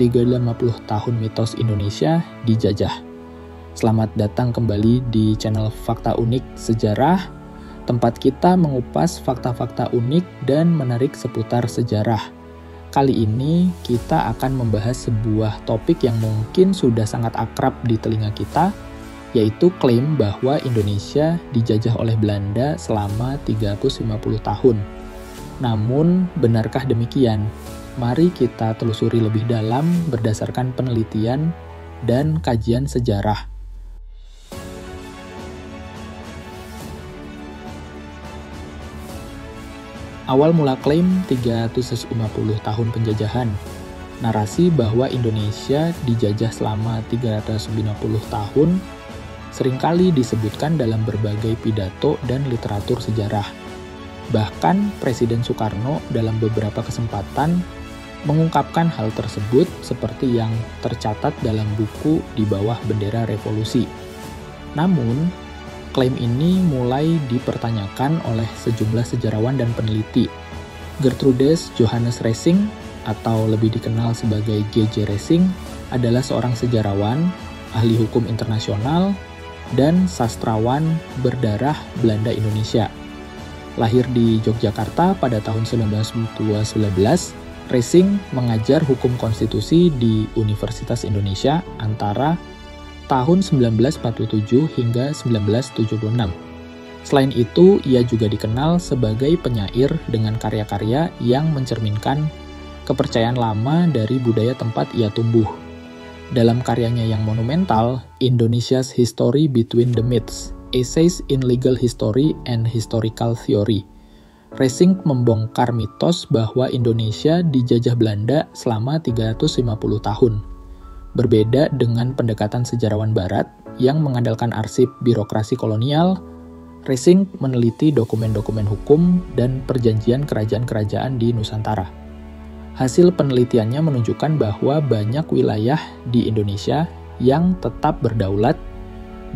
350 tahun mitos Indonesia dijajah. Selamat datang kembali di channel Fakta Unik Sejarah, tempat kita mengupas fakta-fakta unik dan menarik seputar sejarah. Kali ini kita akan membahas sebuah topik yang mungkin sudah sangat akrab di telinga kita, yaitu klaim bahwa Indonesia dijajah oleh Belanda selama 350 tahun. Namun, benarkah demikian? Mari kita telusuri lebih dalam berdasarkan penelitian dan kajian sejarah. Awal mula klaim 350 tahun penjajahan. Narasi bahwa Indonesia dijajah selama 390 tahun seringkali disebutkan dalam berbagai pidato dan literatur sejarah. Bahkan Presiden Soekarno dalam beberapa kesempatan mengungkapkan hal tersebut seperti yang tercatat dalam buku Di Bawah Bendera Revolusi. Namun, klaim ini mulai dipertanyakan oleh sejumlah sejarawan dan peneliti. Gertrudis Johannes Racing, atau lebih dikenal sebagai G.J. Racing, adalah seorang sejarawan, ahli hukum internasional, dan sastrawan berdarah Belanda Indonesia. Lahir di Yogyakarta pada tahun 1919, Racing mengajar hukum konstitusi di Universitas Indonesia antara tahun 1947 hingga 1976. Selain itu, ia juga dikenal sebagai penyair dengan karya-karya yang mencerminkan kepercayaan lama dari budaya tempat ia tumbuh. Dalam karyanya yang monumental, Indonesia's History Between the Myths, Essays in Legal History and Historical Theory, Racing membongkar mitos bahwa Indonesia dijajah Belanda selama 350 tahun. Berbeda dengan pendekatan sejarawan barat yang mengandalkan arsip birokrasi kolonial, Racing meneliti dokumen-dokumen hukum dan perjanjian kerajaan-kerajaan di Nusantara. Hasil penelitiannya menunjukkan bahwa banyak wilayah di Indonesia yang tetap berdaulat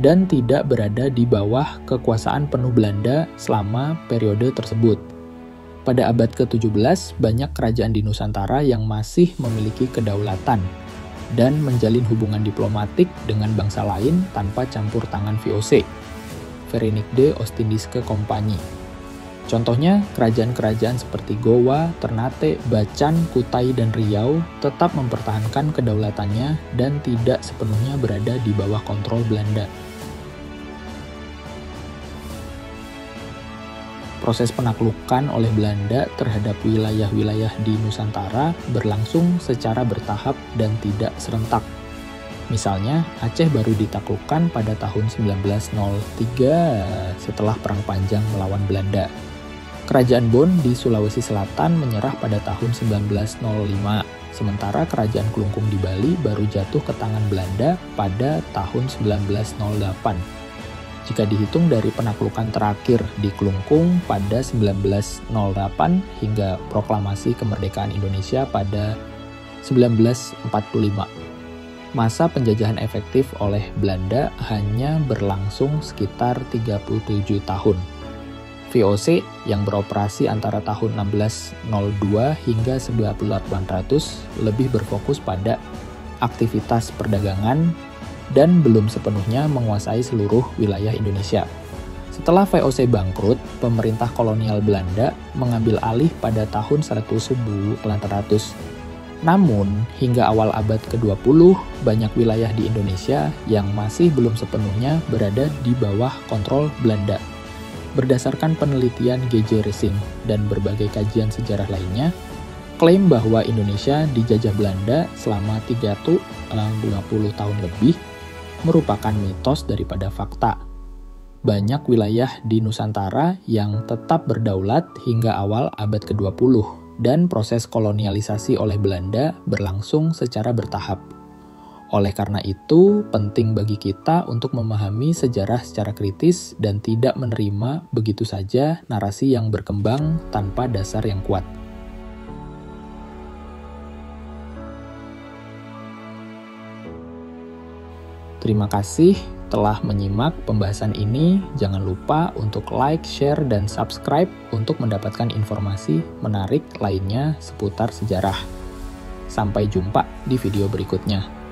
dan tidak berada di bawah kekuasaan penuh Belanda selama periode tersebut. Pada abad ke-17, banyak kerajaan di Nusantara yang masih memiliki kedaulatan dan menjalin hubungan diplomatik dengan bangsa lain tanpa campur tangan VOC, Verenigde Oostindische Compagnie. Contohnya, kerajaan-kerajaan seperti Gowa, Ternate, Bacan, Kutai, dan Riau tetap mempertahankan kedaulatannya dan tidak sepenuhnya berada di bawah kontrol Belanda. Proses penaklukan oleh Belanda terhadap wilayah-wilayah di Nusantara berlangsung secara bertahap dan tidak serentak. Misalnya, Aceh baru ditaklukkan pada tahun 1903 setelah Perang Panjang melawan Belanda. Kerajaan Bon di Sulawesi Selatan menyerah pada tahun 1905, sementara Kerajaan Kelungkung di Bali baru jatuh ke tangan Belanda pada tahun 1908. Jika dihitung dari penaklukan terakhir di Kelungkung pada 1908 hingga proklamasi kemerdekaan Indonesia pada 1945. Masa penjajahan efektif oleh Belanda hanya berlangsung sekitar 37 tahun. VOC yang beroperasi antara tahun 1602 hingga 1800 lebih berfokus pada aktivitas perdagangan dan belum sepenuhnya menguasai seluruh wilayah Indonesia. Setelah VOC bangkrut, pemerintah kolonial Belanda mengambil alih pada tahun 1800. Namun, hingga awal abad ke-20, banyak wilayah di Indonesia yang masih belum sepenuhnya berada di bawah kontrol Belanda. Berdasarkan penelitian G.J. Racing dan berbagai kajian sejarah lainnya, klaim bahwa Indonesia dijajah Belanda selama 350 tahun lebih merupakan mitos daripada fakta. Banyak wilayah di Nusantara yang tetap berdaulat hingga awal abad ke-20, dan proses kolonialisasi oleh Belanda berlangsung secara bertahap. Oleh karena itu, penting bagi kita untuk memahami sejarah secara kritis dan tidak menerima begitu saja narasi yang berkembang tanpa dasar yang kuat. Terima kasih telah menyimak pembahasan ini. Jangan lupa untuk like, share, dan subscribe untuk mendapatkan informasi menarik lainnya seputar sejarah. Sampai jumpa di video berikutnya.